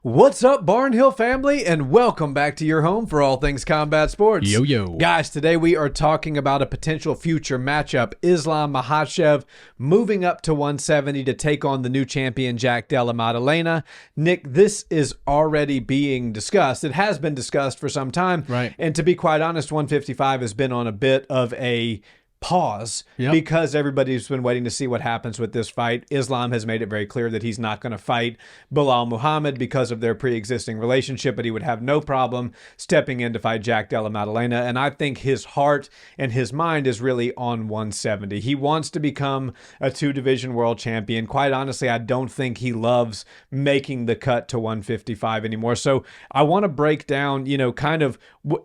What's up, Barnhill family, and welcome back to your home for all things combat sports. Yo. Guys, today we are talking about a potential future matchup. Islam Makhachev moving up to 170 to take on the new champion, Jack Della Maddalena. Nick, this is already being discussed. It has been discussed for some time. Right. And to be quite honest, 155 has been on a bit of a pause because everybody's been waiting to see what happens with this fight. Islam has made it very clear that he's not going to fight Belal Muhammad because of their pre-existing relationship, but he would have no problem stepping in to fight Jack Della Maddalena. And I think his heart and his mind is really on 170. He wants to become a two-division world champion. Quite honestly, I don't think he loves making the cut to 155 anymore. So I want to break down, kind of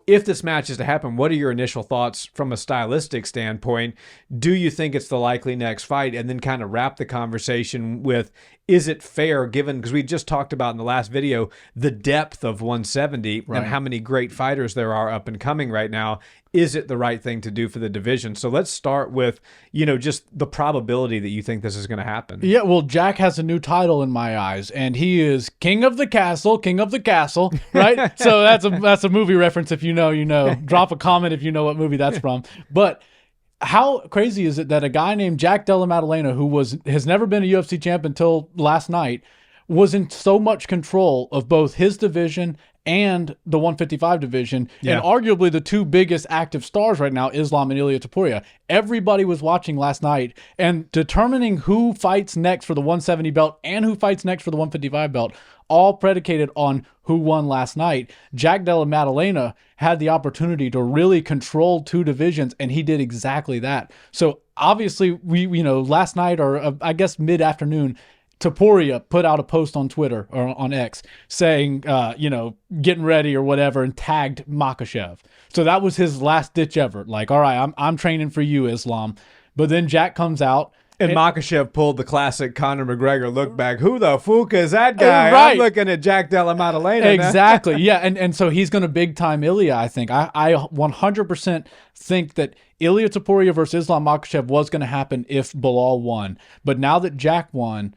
if this match is to happen, what are your initial thoughts from a stylistic standpoint? Do you think it's the likely next fight? And then kind of wrap the conversation with, is it fair given, because we just talked about in the last video, the depth of 170 and how many great fighters there are up and coming right now. Is it the right thing to do for the division? So let's start with, just the probability that you think this is going to happen. Yeah, well, Jack has a new title in my eyes, and he is King of the Castle, right? So that's a movie reference. If you know, you know. Drop a comment if you know what movie that's from. But how crazy is it that a guy named Jack Della Maddalena, who has never been a UFC champ until last night, was in so much control of both his division and the 155 division, and arguably the two biggest active stars right now, Islam and Ilia Topuria. Everybody was watching last night and determining who fights next for the 170 belt and who fights next for the 155 belt, all predicated on who won last night. Jack Della Maddalena had the opportunity to really control two divisions, and he did exactly that. So obviously, we last night, or I guess mid-afternoon, Topuria put out a post on Twitter or on X saying, getting ready or whatever, and tagged Makhachev. So that was his last ditch effort. Like, all right, I'm training for you, Islam. But then Jack comes out. And Makhachev pulled the classic Conor McGregor look back. Who the fuck is that guy? Right. I'm looking at Jack Della Maddalena. Exactly. Yeah. And so he's going to big time Ilia, I think. I 100% think that Ilia Topuria versus Islam Makhachev was going to happen if Belal won. But now that Jack won,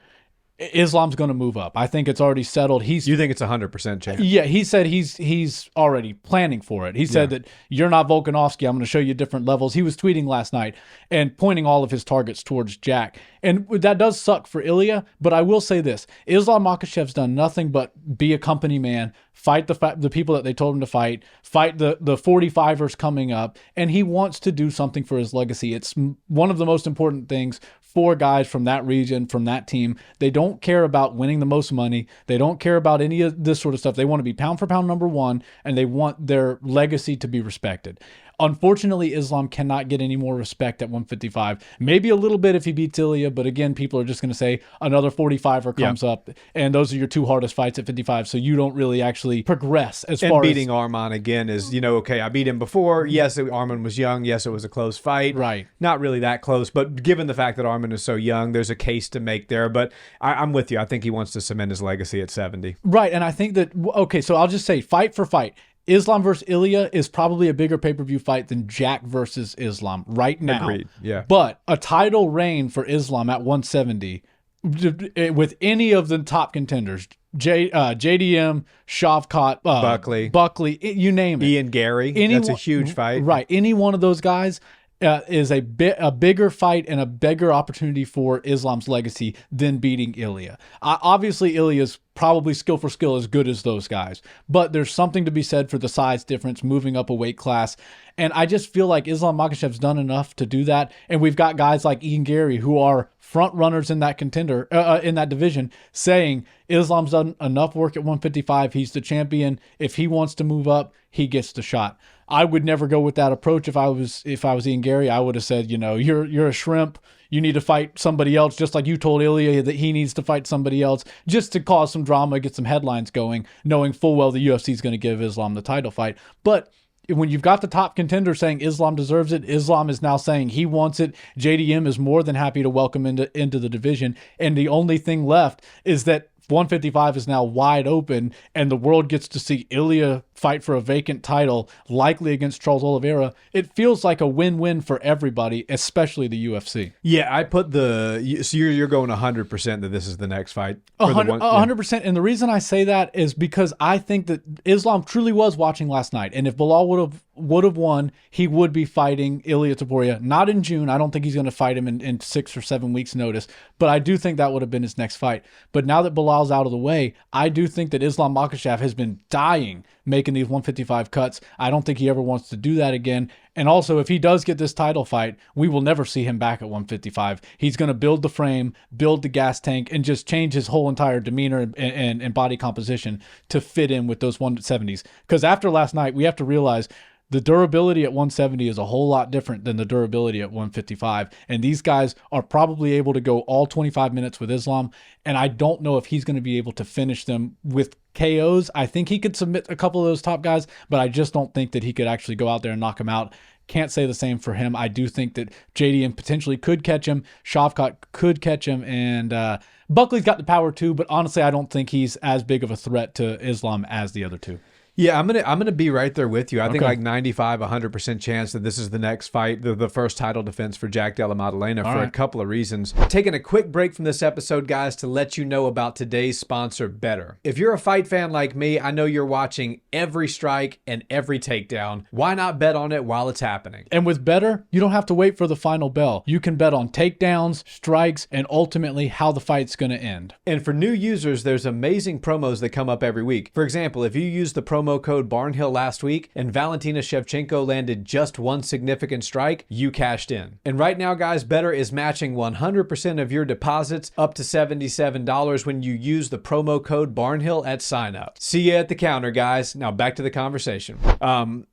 Islam's going to move up. I think it's already settled. You think it's 100% chance? Yeah, he said he's already planning for it. He said that you're not Volkanovski. I'm going to show you different levels. He was tweeting last night and pointing all of his targets towards Jack. And that does suck for Ilia, but I will say this. Islam Makhachev's done nothing but be a company man, fight the people that they told him to fight the 45ers coming up, and he wants to do something for his legacy. It's one of the most important things for guys from that region, from that team. They don't care about winning the most money. They don't care about any of this sort of stuff. They want to be pound for pound number one, and they want their legacy to be respected. Unfortunately, Islam cannot get any more respect at 155. Maybe a little bit if he beats Ilia, but again, people are just going to say another 45er comes up, and those are your two hardest fights at 55, so you don't really actually progress as far as... And beating Arman again is, okay, I beat him before. Yes, Arman was young. Yes, it was a close fight. Right. Not really that close, but given the fact that Arman is so young, there's a case to make there. But I'm with you. I think he wants to cement his legacy at 70. Right, and I think that, okay, so I'll just say fight for fight. Islam versus Ilia is probably a bigger pay-per-view fight than Jack versus Islam right now. Agreed. Yeah. But a title reign for Islam at 170 with any of the top contenders, JDM, Shavkat, Buckley, you name it. Ian Garry. That's a huge fight. Right. Any one of those guys is a bigger fight and a bigger opportunity for Islam's legacy than beating Ilia. Obviously, Ilia's probably skill for skill as good as those guys, but there's something to be said for the size difference, moving up a weight class. And I just feel like Islam Makhachev's done enough to do that. And we've got guys like Ian Garry who are front runners in that contender, in that division, saying Islam's done enough work at 155. He's the champion. If he wants to move up, he gets the shot. I would never go with that approach if I was Ian Garry. I would have said, you're a shrimp. You need to fight somebody else, just like you told Ilia that he needs to fight somebody else, just to cause some drama, get some headlines going, knowing full well the UFC is going to give Islam the title fight. But when you've got the top contender saying Islam deserves it, Islam is now saying he wants it. JDM is more than happy to welcome into the division. And the only thing left is that 155 is now wide open, and the world gets to see Ilia fight for a vacant title, likely against Charles Oliveira, it feels like a win-win for everybody, especially the UFC. Yeah, I put so you're going 100% that this is the next fight. 100%. And the reason I say that is because I think that Islam truly was watching last night. And if Belal would have won, he would be fighting Ilia Topuria. Not in June. I don't think he's going to fight him in 6 or 7 weeks' notice. But I do think that would have been his next fight. But now that Belal's out of the way, I do think that Islam Makhachev has been dying making these 155 cuts. I don't think he ever wants to do that again. And also, if he does get this title fight, we will never see him back at 155. He's going to build the frame, build the gas tank, and just change his whole entire demeanor and body composition to fit in with those 170s. Because after last night, we have to realize the durability at 170 is a whole lot different than the durability at 155. And these guys are probably able to go all 25 minutes with Islam. And I don't know if he's going to be able to finish them with KOs. I think he could submit a couple of those top guys, but I just don't think that he could actually go out there and knock him out. Can't say the same for him. I do think that JDM potentially could catch him. Shavkat could catch him. And Buckley's got the power too, but honestly, I don't think he's as big of a threat to Islam as the other two. Yeah, I'm gonna be right there with you. I think like 95, 100% chance that this is the next fight, the first title defense for Jack Della Maddalena for a couple of reasons. Taking a quick break from this episode, guys, to let you know about today's sponsor, Better. If you're a fight fan like me, I know you're watching every strike and every takedown. Why not bet on it while it's happening? And with Better, you don't have to wait for the final bell. You can bet on takedowns, strikes, and ultimately how the fight's gonna end. And for new users, there's amazing promos that come up every week. For example, if you use the promo code Barnhill last week and Valentina Shevchenko landed just one significant strike, you cashed in. And right now, guys, Better is matching 100% of your deposits up to $77 when you use the promo code Barnhill at sign up. See you at the counter, guys. Now back to the conversation.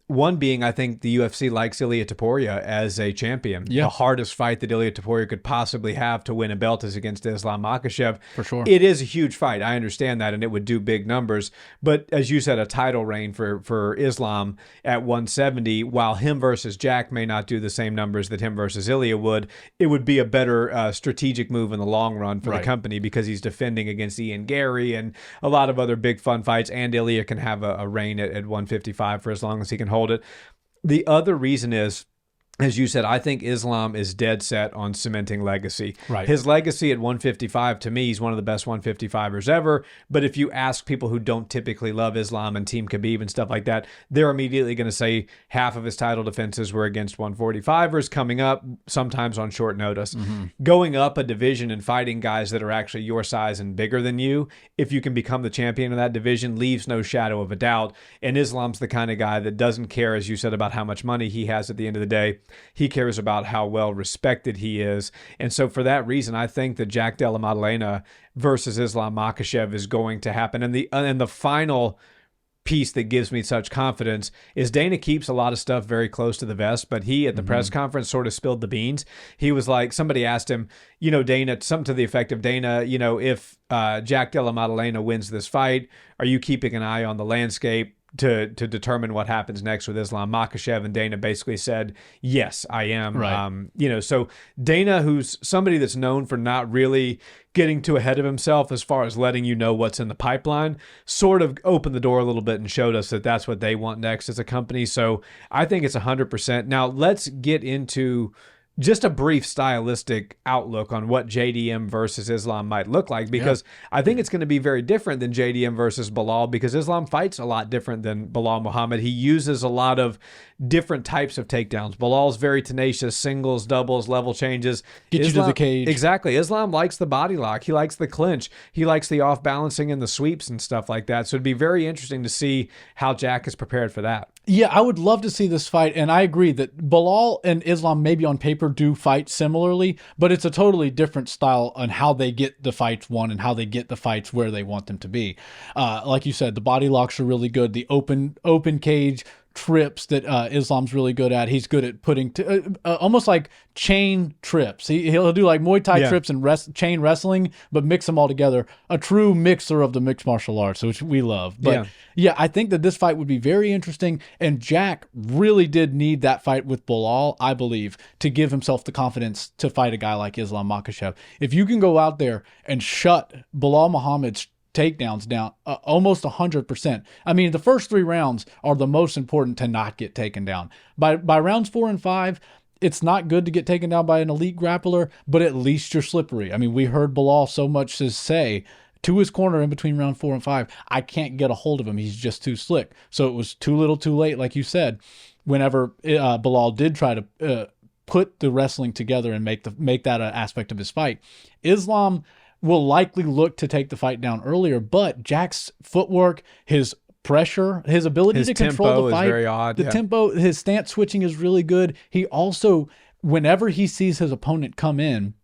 One being, I think the UFC likes Ilia Topuria as a champion. Yeah. The hardest fight that Ilia Topuria could possibly have to win a belt is against Islam Makhachev. For sure. It is a huge fight. I understand that, and it would do big numbers. But as you said, a title reign for Islam at 170, while him versus Jack may not do the same numbers that him versus Ilia would, it would be a better strategic move in the long run for the company because he's defending against Garry and a lot of other big fun fights, and Ilia can have a reign at 155 for as long as he can hold it. The other reason is, as you said, I think Islam is dead set on cementing legacy. Right. His legacy at 155, to me, he's one of the best 155ers ever. But if you ask people who don't typically love Islam and Team Khabib and stuff like that, they're immediately going to say half of his title defenses were against 145ers coming up, sometimes on short notice. Mm-hmm. Going up a division and fighting guys that are actually your size and bigger than you, if you can become the champion of that division, leaves no shadow of a doubt. And Islam's the kind of guy that doesn't care, as you said, about how much money he has at the end of the day. He cares about how well respected he is. And so for that reason, I think that Jack Della Maddalena versus Islam Makhachev is going to happen. And the final piece that gives me such confidence is Dana keeps a lot of stuff very close to the vest, but he at the press conference sort of spilled the beans. He was like, somebody asked him, Dana, something to the effect of, Dana, if Jack Della Maddalena wins this fight, are you keeping an eye on the landscape to determine what happens next with Islam Makhachev? And Dana basically said, yes, I am. Right. So Dana, who's somebody that's known for not really getting too ahead of himself as far as letting you know what's in the pipeline, sort of opened the door a little bit and showed us that that's what they want next as a company. So I think it's 100%. Now let's get into just a brief stylistic outlook on what JDM versus Islam might look like, because I think it's going to be very different than JDM versus Belal, because Islam fights a lot different than Belal Muhammad. He uses a lot of different types of takedowns. Belal's very tenacious, singles, doubles, level changes. Get you to the cage. Exactly. Islam likes the body lock. He likes the clinch. He likes the off balancing and the sweeps and stuff like that. So it'd be very interesting to see how Jack is prepared for that. Yeah, I would love to see this fight, and I agree that Belal and Islam maybe on paper do fight similarly, but it's a totally different style on how they get the fights won and how they get the fights where they want them to be. Like you said, the body locks are really good. The open cage trips that Islam's really good at. He's good at putting almost like chain trips. He'll do like Muay Thai trips and chain wrestling, but mix them all together. A true mixer of the mixed martial arts, which we love. But yeah, I think that this fight would be very interesting. And Jack really did need that fight with Belal, I believe, to give himself the confidence to fight a guy like Islam Makhachev. If you can go out there and shut Belal Muhammad's takedowns down almost 100%. I mean, the first 3 rounds are the most important to not get taken down. By rounds 4 and 5, it's not good to get taken down by an elite grappler, but at least you're slippery. I mean, we heard Belal so much as say to his corner in between round 4 and 5, I can't get a hold of him. He's just too slick. So it was too little too late, like you said, whenever Belal did try to put the wrestling together and make that an aspect of his fight. Islam will likely look to take the fight down earlier, but Jack's footwork, his pressure, his ability to control the fight, is very odd. The tempo, his stance switching is really good. He also, whenever he sees his opponent come in,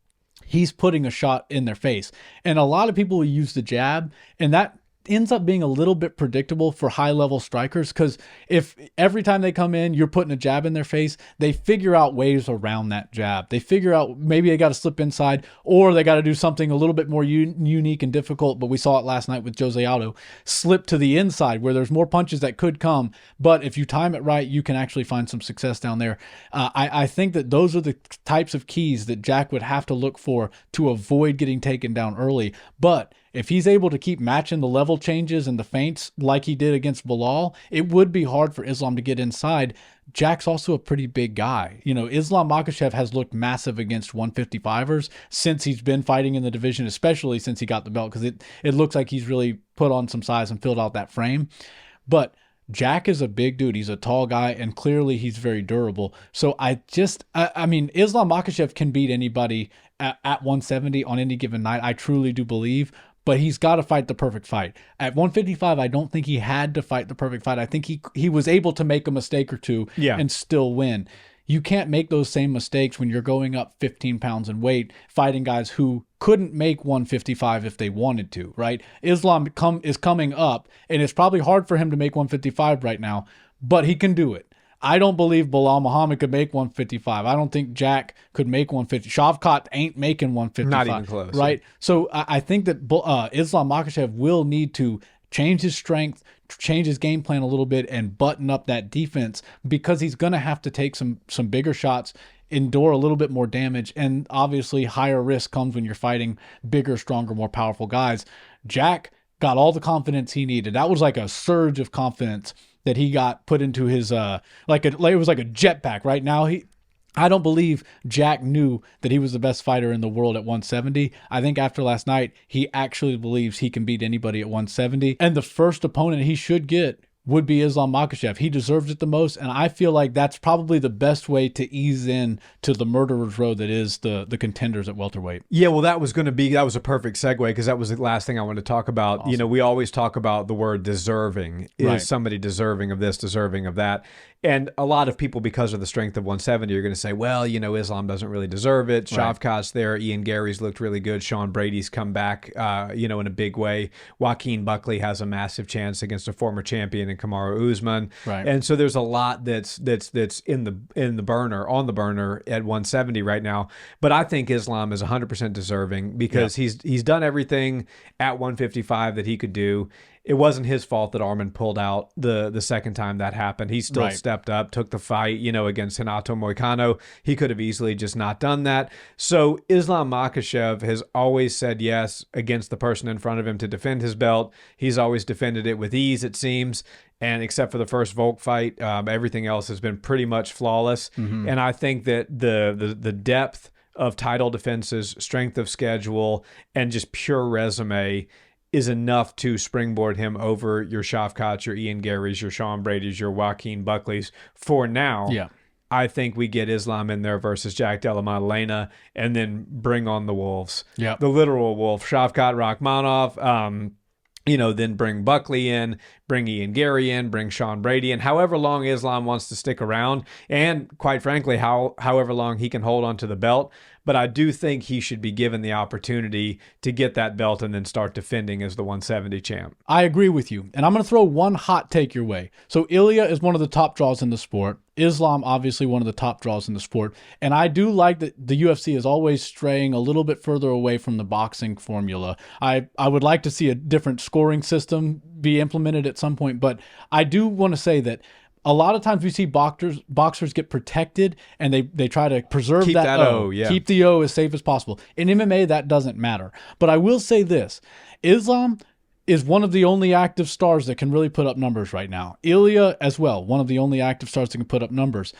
he's putting a shot in their face. And a lot of people will use the jab, and that ends up being a little bit predictable for high-level strikers, because if every time they come in, you're putting a jab in their face, they figure out ways around that jab. They figure out maybe they got to slip inside, or they got to do something a little bit more unique and difficult, but we saw it last night with Jose Aldo, slip to the inside where there's more punches that could come, but if you time it right, you can actually find some success down there. I think that those are the types of keys that Jack would have to look for to avoid getting taken down early, but if he's able to keep matching the level changes and the feints like he did against Belal, it would be hard for Islam to get inside. Jack's also a pretty big guy. You know, Islam Makhachev has looked massive against 155ers since he's been fighting in the division, especially since he got the belt, because it looks like he's really put on some size and filled out that frame. But Jack is a big dude. He's a tall guy, and clearly he's very durable. So I mean, Islam Makhachev can beat anybody at 170 on any given night. I truly do believe. But he's got to fight the perfect fight. At 155, I don't think he had to fight the perfect fight. I think he was able to make a mistake or two and still win. You can't make those same mistakes when you're going up 15 pounds in weight, fighting guys who couldn't make 155 if they wanted to, right? Islam is coming up, and it's probably hard for him to make 155 right now, but he can do it. I don't believe Belal Muhammad could make 155. I don't think Jack could make 150. Shavkat ain't making 155. Not even close. Right? So I think that Islam Makhachev will need to change his strength, change his game plan a little bit, and button up that defense, because he's going to have to take some bigger shots, endure a little bit more damage, and obviously higher risk comes when you're fighting bigger, stronger, more powerful guys. Jack got all the confidence he needed. That was like a surge of confidence that he got put into his it was like a jetpack. Right now, I don't believe Jack knew that he was the best fighter in the world at 170. I think after last night, he actually believes he can beat anybody at 170. And the first opponent he should get would be Islam Makhachev. He deserves it the most, and I feel like that's probably the best way to ease in to the murderer's row that is the contenders at welterweight. Yeah, well, that was a perfect segue, because that was the last thing I wanted to talk about. Awesome. You know, we always talk about the word deserving. Is somebody deserving of this, deserving of that? And a lot of people, because of the strength of 170, are going to say, well, you know, Islam doesn't really deserve it. Shavkat's there. Ian Garry's looked really good. Sean Brady's come back, in a big way. Joaquin Buckley has a massive chance against a former champion in Kamaru Usman. Right. And so there's a lot that's on the burner at 170 right now. But I think Islam is 100% deserving, because he's done everything at 155 that he could do. It wasn't his fault that Arman pulled out the second time that happened. He still stepped up, took the fight, against Renato Moicano. He could have easily just not done that. So Islam Makhachev has always said yes against the person in front of him to defend his belt. He's always defended it with ease, it seems. And except for the first Volk fight, everything else has been pretty much flawless. Mm-hmm. And I think that the depth of title defenses, strength of schedule, and just pure resume is enough to springboard him over your Shavkats, your Ian Garrys, your Sean Brady's, your Joaquin Buckleys for now. Yeah. I think we get Islam in there versus Jack Della Maddalena, and then bring on the wolves. Yeah. The literal wolf. Shavkat Rakhmonov, then bring Buckley in, bring Ian Garry in, bring Sean Brady in, however long Islam wants to stick around, and quite frankly, however long he can hold on to the belt. But I do think he should be given the opportunity to get that belt and then start defending as the 170 champ. I agree with you. And I'm going to throw one hot take your way. So Ilia is one of the top draws in the sport. Islam, obviously, one of the top draws in the sport. And I do like that the UFC is always straying a little bit further away from the boxing formula. I would like to see a different scoring system be implemented at some point. But I do want to say that a lot of times we see boxers get protected, and they try to preserve keep that O. Keep the O as safe as possible. In MMA, that doesn't matter. But I will say this. Islam is one of the only active stars that can really put up numbers right now. Ilia as well, one of the only active stars that can put up numbers.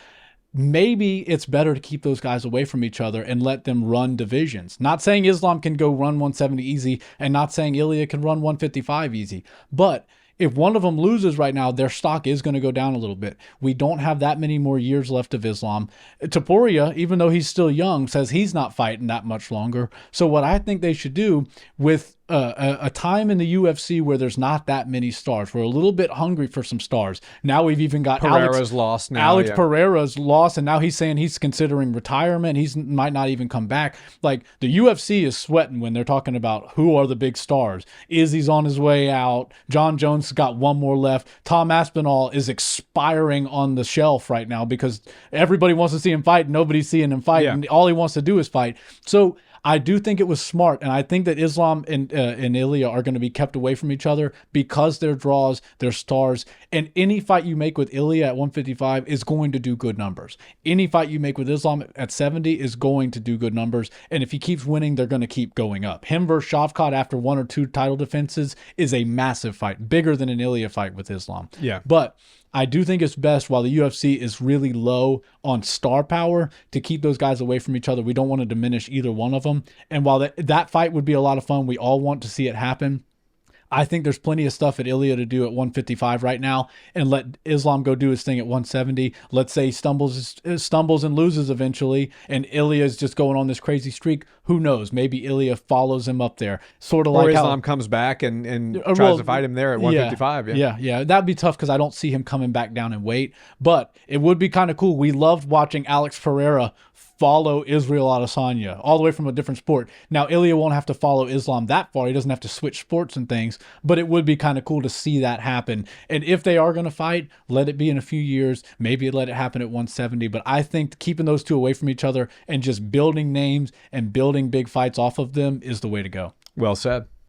Maybe it's better to keep those guys away from each other and let them run divisions. Not saying Islam can go run 170 easy, and not saying Ilia can run 155 easy, but if one of them loses right now, their stock is going to go down a little bit. We don't have that many more years left of Islam. Topuria, even though he's still young, says he's not fighting that much longer. So what I think they should do with a time in the UFC where there's not that many stars, we're a little bit hungry for some stars. Now we've even got Pereira's lost now. Alex Pereira's lost, and now he's saying he's considering retirement. He might not even come back. Like, the UFC is sweating when they're talking about who are the big stars. Izzy's on his way out. John Jones got one more left. Tom Aspinall is expiring on the shelf right now because everybody wants to see him fight. Nobody's seeing him fight, and all he wants to do is fight. So I do think it was smart, and I think that Islam and Ilia are going to be kept away from each other because they're draws, they're stars, and any fight you make with Ilia at 155 is going to do good numbers. Any fight you make with Islam at 70 is going to do good numbers, and if he keeps winning, they're going to keep going up. Him versus Shavkat after 1 or 2 title defenses is a massive fight, bigger than an Ilia fight with Islam. Yeah. But I do think it's best, while the UFC is really low on star power, to keep those guys away from each other. We don't want to diminish either one of them. And while that fight would be a lot of fun, we all want to see it happen, I think there's plenty of stuff at Ilia to do at 155 right now, and let Islam go do his thing at 170. Let's say he stumbles and loses eventually, and Ilia is just going on this crazy streak. Who knows? Maybe Ilia follows him up there. Sort of or like Islam comes back and tries to fight him there at 155. Yeah. That'd be tough because I don't see him coming back down in weight, but it would be kind of cool. We loved watching Alex Pereira follow Israel Adesanya all the way from a different sport. Now, Ilia won't have to follow Islam that far. He doesn't have to switch sports and things, but it would be kind of cool to see that happen. And if they are going to fight, let it be in a few years. Maybe let it happen at 170. But I think keeping those two away from each other and just building names and building big fights off of them is the way to go. Well said.